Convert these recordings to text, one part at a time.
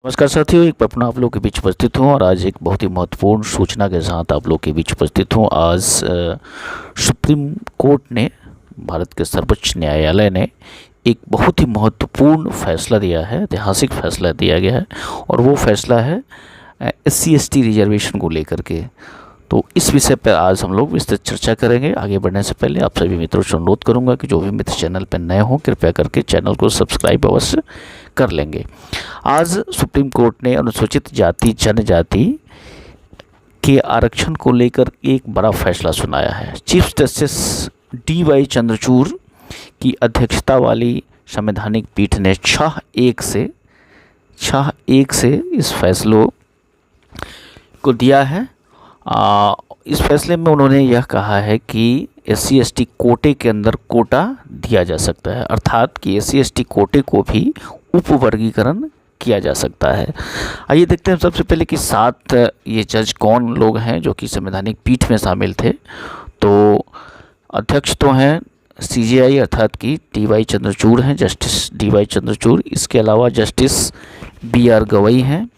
नमस्कार साथियों, एक पपना आप लोग के बीच उपस्थित हूँ और आज एक बहुत ही महत्वपूर्ण सूचना के साथ आप लोग के बीच उपस्थित हूँ। आज सुप्रीम कोर्ट ने, भारत के सर्वोच्च न्यायालय ने एक बहुत ही महत्वपूर्ण फैसला दिया है, ऐतिहासिक फैसला दिया गया है और वो फैसला है SC/ST रिजर्वेशन को लेकर के। तो इस विषय पर आज हम लोग विस्तृत चर्चा करेंगे। आगे बढ़ने से पहले आप सभी मित्रों से अनुरोध करूंगा कि जो भी मित्र चैनल पर नए हों कृपया करके चैनल को सब्सक्राइब अवश्य कर लेंगे। आज सुप्रीम कोर्ट ने अनुसूचित जाति जनजाति के आरक्षण को लेकर एक बड़ा फैसला सुनाया है। चीफ जस्टिस DY चंद्रचूड़ की अध्यक्षता वाली संवैधानिक पीठ ने 6-1 से इस फैसलों को दिया है। इस फैसले में उन्होंने यह कहा है कि SC/ST कोटे के अंदर कोटा दिया जा सकता है, अर्थात कि SC/ST कोटे को भी उपवर्गीकरण किया जा सकता है। आइए देखते हैं सबसे पहले कि 7 ये जज कौन लोग हैं जो कि संवैधानिक पीठ में शामिल थे। तो अध्यक्ष तो हैं CJI अर्थात कि DY चंद्रचूड़ हैं, जस्टिस DY चंद्रचूड़। इसके अलावा जस्टिस BR गवई हैं।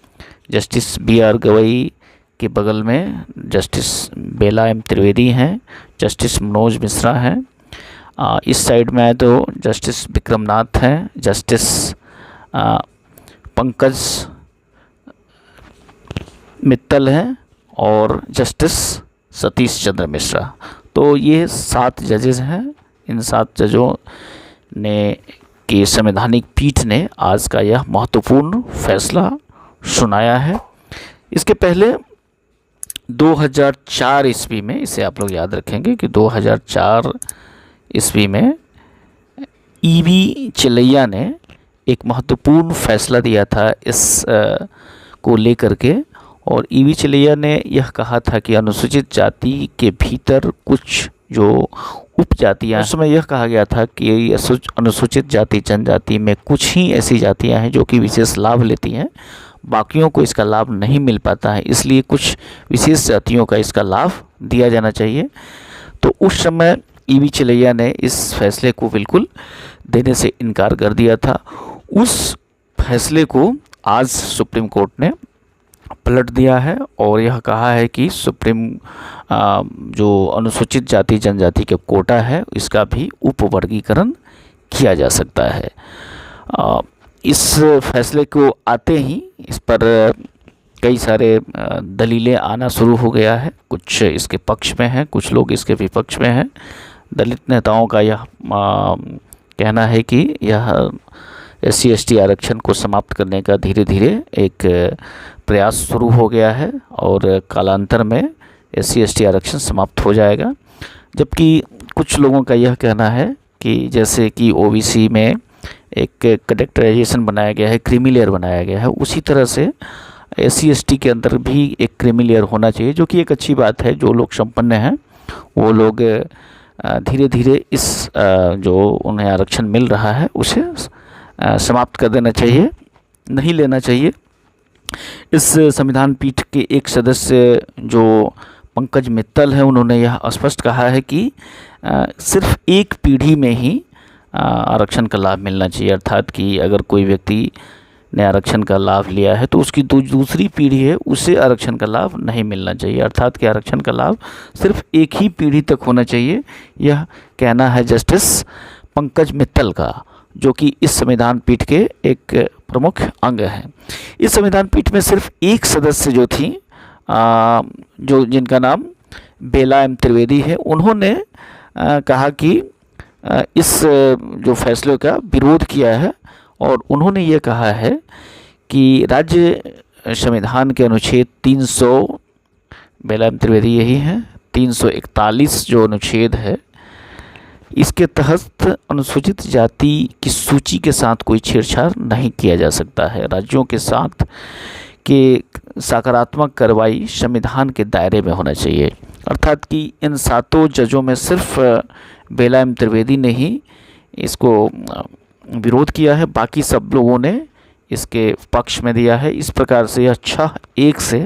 जस्टिस BR गवई के बगल में जस्टिस बेला M त्रिवेदी हैं, जस्टिस मनोज मिश्रा हैं। इस साइड में आए तो जस्टिस विक्रमनाथ हैं, जस्टिस पंकज मित्तल हैं और जस्टिस सतीश चंद्र मिश्रा। तो ये 7 जजेस हैं। इन 7 जजों ने की संवैधानिक पीठ ने आज का यह महत्वपूर्ण फैसला सुनाया है। इसके पहले 2004 ईस्वी में, इसे आप लोग याद रखेंगे कि 2004 ईस्वी में EV चिलैया ने एक महत्वपूर्ण फैसला दिया था इस को लेकर के। और EV चिलैया ने यह कहा था कि अनुसूचित जाति के भीतर कुछ जो उपजातियां, उस समय यह कहा गया था कि अनुसूचित जाति जनजाति में कुछ ही ऐसी जातियां हैं जो कि विशेष लाभ लेती हैं, बाकियों को इसका लाभ नहीं मिल पाता है, इसलिए कुछ विशेष जातियों का इसका लाभ दिया जाना चाहिए। तो उस समय EV चिलैया ने इस फैसले को बिल्कुल देने से इनकार कर दिया था। उस फैसले को आज सुप्रीम कोर्ट ने पलट दिया है और यह कहा है कि जो अनुसूचित जाति जनजाति के कोटा है इसका भी उपवर्गीकरण किया जा सकता है। इस फैसले को आते ही इस पर कई सारे दलीलें आना शुरू हो गया है। कुछ इसके पक्ष में हैं, कुछ लोग इसके विपक्ष में हैं। दलित नेताओं का यह कहना है कि यह SC/ST आरक्षण को समाप्त करने का धीरे धीरे एक प्रयास शुरू हो गया है और कालांतर में SC/ST आरक्षण समाप्त हो जाएगा। जबकि कुछ लोगों का यह कहना है कि जैसे कि OBC में एक कैटेगराइजेशन बनाया गया है, क्रीमी लेयर बनाया गया है, उसी तरह से SC/ST के अंदर भी एक क्रीमी लेयर होना चाहिए, जो कि एक अच्छी बात है। जो लोग संपन्न हैं वो लोग धीरे धीरे इस जो उन्हें आरक्षण मिल रहा है उसे समाप्त कर देना चाहिए, नहीं लेना चाहिए। इस संविधान पीठ के एक सदस्य जो पंकज मित्तल हैं, उन्होंने यह स्पष्ट कहा है कि सिर्फ एक पीढ़ी में ही आरक्षण का लाभ मिलना चाहिए, अर्थात कि अगर कोई व्यक्ति ने आरक्षण का लाभ लिया है तो उसकी दूसरी पीढ़ी है उसे आरक्षण का लाभ नहीं मिलना चाहिए, अर्थात कि आरक्षण का लाभ सिर्फ एक ही पीढ़ी तक होना चाहिए। यह कहना है जस्टिस पंकज मित्तल का, जो कि इस संविधान पीठ के एक प्रमुख अंग हैं। इस संविधान पीठ में सिर्फ एक सदस्य जो थी, जो जिनका नाम बेला M त्रिवेदी है, उन्होंने कहा कि इस जो फैसले का विरोध किया है और उन्होंने ये कहा है कि राज्य संविधान के अनुच्छेद 300, बेला M त्रिवेदी यही है, 341 जो अनुच्छेद है, इसके तहत अनुसूचित जाति की सूची के साथ कोई छेड़छाड़ नहीं किया जा सकता है। राज्यों के साथ के सकारात्मक कार्रवाई संविधान के दायरे में होना चाहिए, अर्थात कि इन 7 जजों में सिर्फ बेला M त्रिवेदी ने ही इसको विरोध किया है, बाकी सब लोगों ने इसके पक्ष में दिया है। इस प्रकार से यह 6-1 से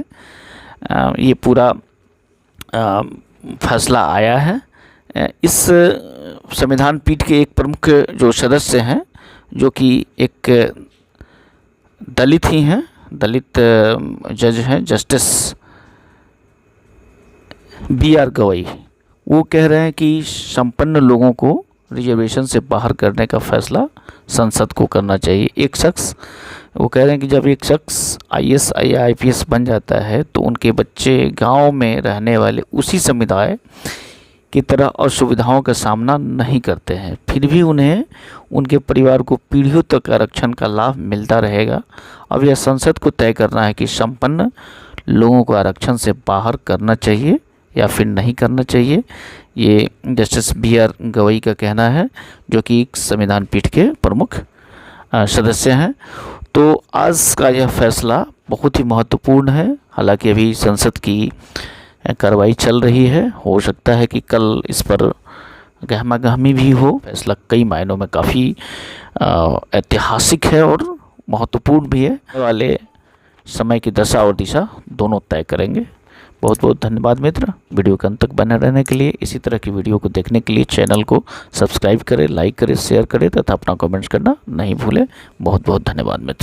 ये पूरा फैसला आया है। इस संविधान पीठ के एक प्रमुख जो सदस्य हैं, जो कि एक दलित ही हैं, दलित जज हैं जस्टिस BR गवई, वो कह रहे हैं कि संपन्न लोगों को रिजर्वेशन से बाहर करने का फैसला संसद को करना चाहिए। एक शख्स, वो कह रहे हैं कि जब एक शख्स IAS या IPS बन जाता है तो उनके बच्चे गांव में रहने वाले उसी समुदाय की तरह असुविधाओं का सामना नहीं करते हैं, फिर भी उन्हें उनके परिवार को पीढ़ियों तक आरक्षण का लाभ मिलता रहेगा। अब यह संसद को तय करना है कि संपन्न लोगों को आरक्षण से बाहर करना चाहिए या फिर नहीं करना चाहिए। ये जस्टिस BR गवई का कहना है, जो कि एक संविधान पीठ के प्रमुख सदस्य हैं। तो आज का यह फैसला बहुत ही महत्वपूर्ण है। हालांकि अभी संसद की कार्रवाई चल रही है, हो सकता है कि कल इस पर गहमागहमी भी हो। फैसला कई मायनों में काफ़ी ऐतिहासिक है और महत्वपूर्ण भी है। वाले समय की दशा और दिशा दोनों तय करेंगे। बहुत बहुत धन्यवाद मित्र, वीडियो के अंत तक बने रहने के लिए। इसी तरह की वीडियो को देखने के लिए चैनल को सब्सक्राइब करें, लाइक करें, शेयर करें तथा अपना कमेंट्स करना नहीं भूलें। बहुत बहुत धन्यवाद मित्र।